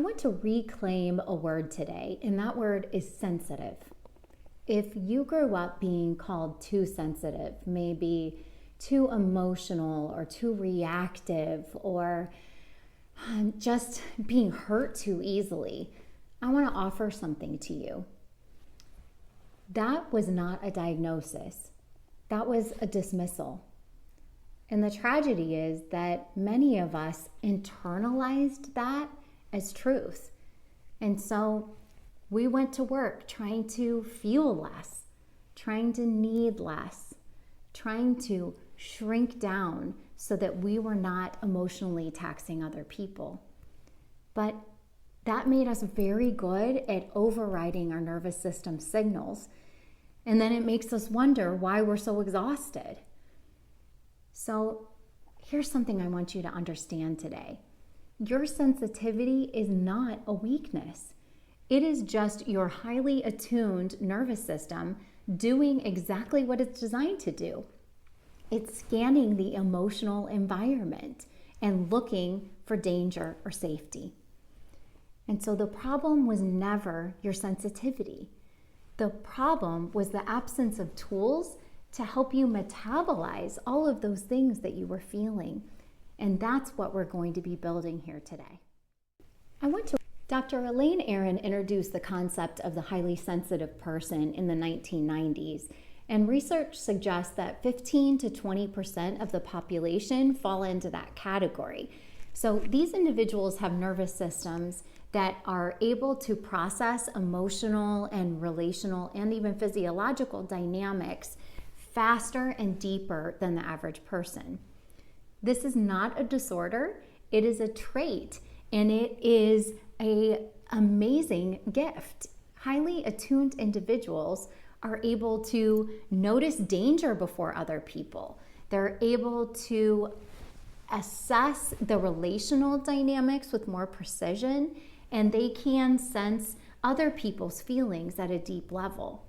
want to reclaim a word today, and that word is sensitive. If you grew up being called too sensitive, maybe too emotional or too reactive, or just being hurt too easily, I want to offer something to you. That was not a diagnosis. That was a dismissal. And the tragedy is that many of us internalized that as truth. And so we went to work trying to feel less, trying to need less, trying to shrink down so that we were not emotionally taxing other people. But that made us very good at overriding our nervous system signals. And then it makes us wonder why we're so exhausted. So here's something I want you to understand today. Your sensitivity is not a weakness. It is just your highly attuned nervous system doing exactly what it's designed to do. It's scanning the emotional environment and looking for danger or safety. And so the problem was never your sensitivity. The problem was the absence of tools to help you metabolize all of those things that you were feeling. And that's what we're going to be building here today. Dr. Elaine Aron introduced the concept of the highly sensitive person in the 1990s, and research suggests that 15 to 20% of the population fall into that category. So these individuals have nervous systems that are able to process emotional and relational and even physiological dynamics faster and deeper than the average person. This is not a disorder, it is a trait, and it is an amazing gift. Highly attuned individuals are able to notice danger before other people. They're able to assess the relational dynamics with more precision, and they can sense other people's feelings at a deep level.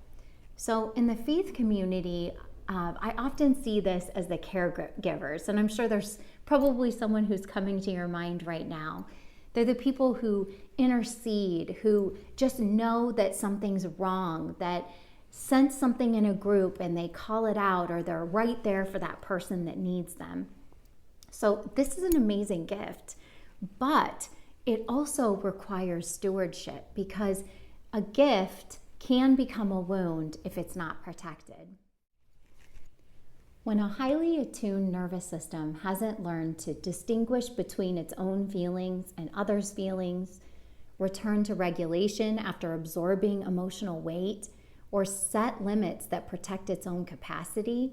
So in the faith community, I often see this as the caregivers, and I'm sure there's probably someone who's coming to your mind right now. They're the people who intercede, who just know that something's wrong, that sense something in a group and they call it out, or they're right there for that person that needs them. So this is an amazing gift, but it also requires stewardship, because a gift can become a wound if it's not protected. When a highly attuned nervous system hasn't learned to distinguish between its own feelings and others' feelings, return to regulation after absorbing emotional weight, or set limits that protect its own capacity,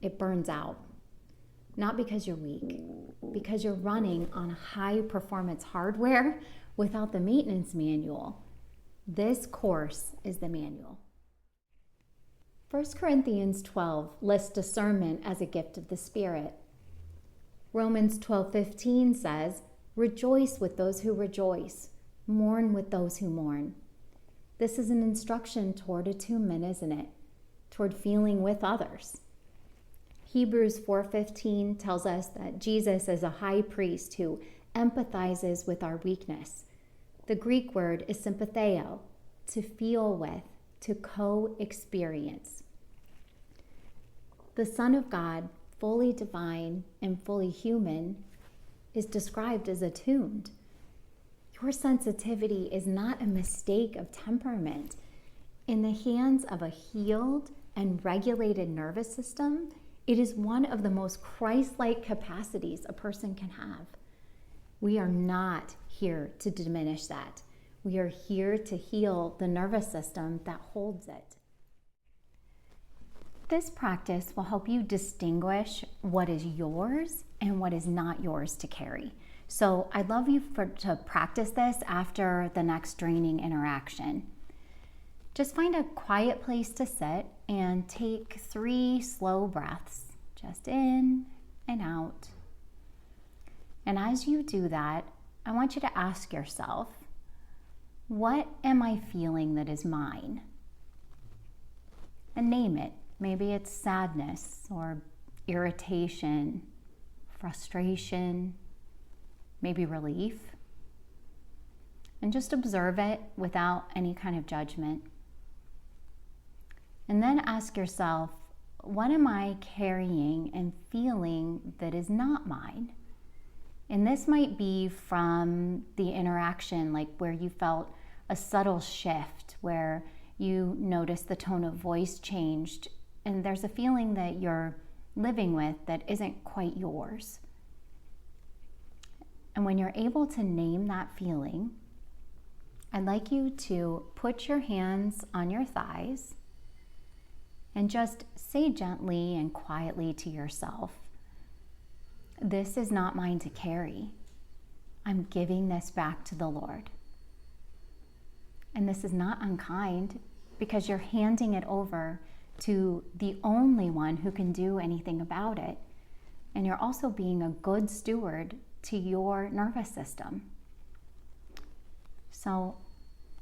it burns out. Not because you're weak, because you're running on high performance hardware without the maintenance manual. This course is the manual. 1 Corinthians 12 lists discernment as a gift of the Spirit. Romans 12:15 says, "Rejoice with those who rejoice, mourn with those who mourn." This is an instruction toward attunement, isn't it? Toward feeling with others. Hebrews 4:15 tells us that Jesus is a high priest who empathizes with our weakness. The Greek word is sympatheo, to feel with, to co-experience. The Son of God, fully divine and fully human, is described as attuned. Your sensitivity is not a mistake of temperament. In the hands of a healed and regulated nervous system, it is one of the most Christ-like capacities a person can have. We are not here to diminish that. We are here to heal the nervous system that holds it. This practice will help you distinguish what is yours and what is not yours to carry. So I'd love you to practice this after the next draining interaction. Just find a quiet place to sit and take 3 slow breaths, just in and out. And as you do that, I want you to ask yourself, what am I feeling that is mine? And name it. Maybe it's sadness or irritation, frustration, maybe relief. and just observe it without any kind of judgment. And then ask yourself, what am I carrying and feeling that is not mine? And this might be from the interaction, like where you felt a subtle shift, where you noticed the tone of voice changed, and there's a feeling that you're living with that isn't quite yours. And when you're able to name that feeling, I'd like you to put your hands on your thighs and just say gently and quietly to yourself, this is not mine to carry. I'm giving this back to the Lord. And this is not unkind, because you're handing it over to the only one who can do anything about it. And you're also being a good steward to your nervous system. So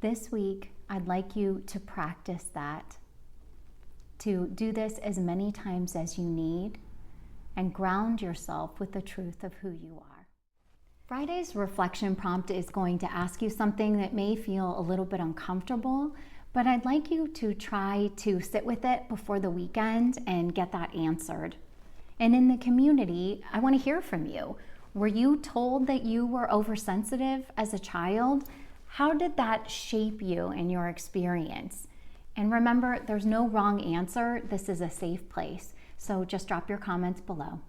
this week, I'd like you to practice that, to do this as many times as you need, and ground yourself with the truth of who you are. Friday's reflection prompt is going to ask you something that may feel a little bit uncomfortable, but I'd like you to try to sit with it before the weekend and get that answered. And in the community, I want to hear from you. Were you told that you were oversensitive as a child? How did that shape you in your experience? And remember, there's no wrong answer. This is a safe place. So just drop your comments below.